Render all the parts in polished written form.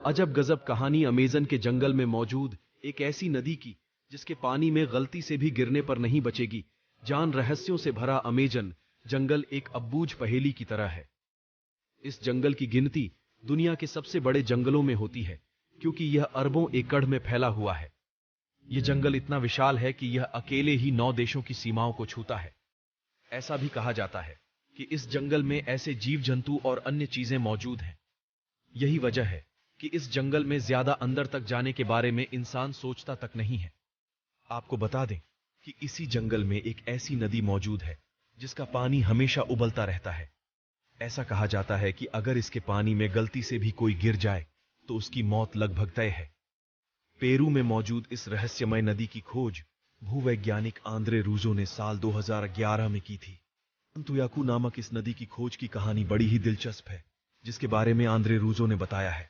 अजब गजब कहानी अमेज़न के जंगल में मौजूद एक ऐसी नदी की जिसके पानी में गलती से भी गिरने पर नहीं बचेगी। जान रहस्यों से भरा अमेज़न जंगल एक अबूझ पहेली की तरह है। इस जंगल की गिनती दुनिया के सबसे बड़े जंगलों में होती है, क्योंकि यह अरबों एकड़ में फैला हुआ है। यह जंगल इतना विशाल है कि यह अकेले ही 9 देशों की सीमाओं को छूता है। ऐसा भी कहा जाता है कि इस जंगल में ऐसे जीव जंतु और अन्य चीजें मौजूद हैं। यही वजह है कि इस जंगल में ज्यादा अंदर तक जाने के बारे में इंसान सोचता तक नहीं है। आपको बता दें कि इसी जंगल में एक ऐसी नदी मौजूद है जिसका पानी हमेशा उबलता रहता है। ऐसा कहा जाता है कि अगर इसके पानी में गलती से भी कोई गिर जाए तो उसकी मौत लगभग तय है। पेरू में मौजूद इस रहस्यमय नदी की खोज भूवैज्ञानिक आंद्रे रूजो ने साल 2011 में की थी। अंतुयाकू नामक इस नदी की खोज की कहानी बड़ी ही दिलचस्प है, जिसके बारे में आंद्रे रूजो ने बताया है।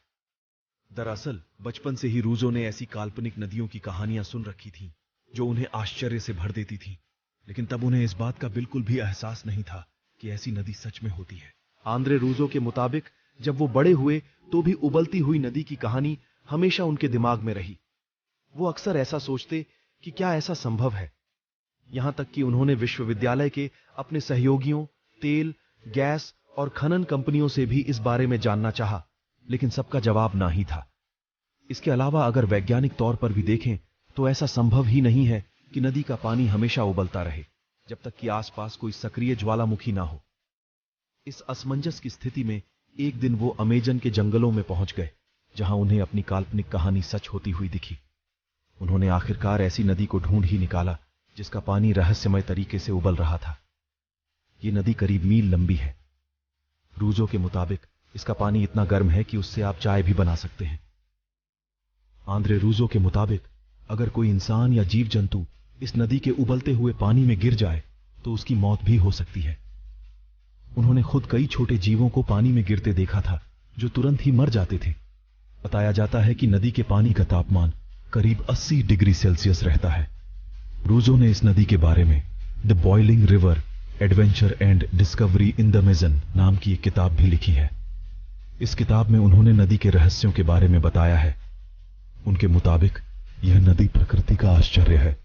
दरअसल बचपन से ही रूजो ने ऐसी काल्पनिक नदियों की कहानियां सुन रखी थीं जो उन्हें आश्चर्य से भर देती थीं, लेकिन तब उन्हें इस बात का बिल्कुल भी एहसास नहीं था कि ऐसी नदी सच में होती है। आंद्रे रूजो के मुताबिक जब वो बड़े हुए तो भी उबलती हुई नदी की कहानी हमेशा उनके दिमाग में रही। वो अक्सर ऐसा सोचते कि क्या ऐसा संभव है। यहां तक कि उन्होंने विश्वविद्यालय के अपने सहयोगियों, तेल, गैस और खनन कंपनियों से भी इस बारे में जानना चाहा, लेकिन सबका जवाब ना ही था। इसके अलावा अगर वैज्ञानिक तौर पर भी देखें तो ऐसा संभव ही नहीं है कि नदी का पानी हमेशा उबलता रहे जब तक कि आसपास कोई सक्रिय ज्वालामुखी ना हो। इस असमंजस की स्थिति में एक दिन वो अमेज़न के जंगलों में पहुंच गए, जहां उन्हें अपनी काल्पनिक कहानी सच होती हुई दिखी। उन्होंने आखिरकार ऐसी नदी को ढूंढ ही निकाला जिसका पानी रहस्यमय तरीके से उबल रहा था। ये नदी करीब मील लंबी है। रूजो के मुताबिक इसका पानी इतना गर्म है कि उससे आप चाय भी बना सकते हैं। आंद्रे रूजो के मुताबिक अगर कोई इंसान या जीव जंतु इस नदी के उबलते हुए पानी में गिर जाए तो उसकी मौत भी हो सकती है। उन्होंने खुद कई छोटे जीवों को पानी में गिरते देखा था जो तुरंत ही मर जाते थे। बताया जाता है कि नदी के पानी का तापमान करीब 80 डिग्री सेल्सियस रहता है। रूजो ने इस नदी के बारे में the boiling river adventure and discovery in the Amazon नाम की एक किताब भी लिखी है। इस किताब में उन्होंने नदी के रहस्यों के बारे में बताया है। उनके मुताबिक यह नदी प्रकृति का आश्चर्य है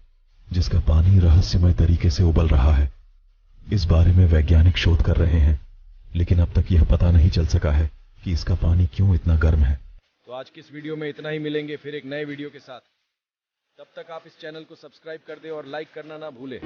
जिसका पानी रहस्यमय तरीके से उबल रहा है। इस बारे में वैज्ञानिक शोध कर रहे हैं, लेकिन अब तक यह पता नहीं चल सका है कि इसका पानी क्यों इतना गर्म है। तो आज की इस वीडियो में इतना ही। मिलेंगे फिर एक नए वीडियो के साथ। तब तक आप इस चैनल को सब्सक्राइब कर दें और लाइक करना ना भूलें।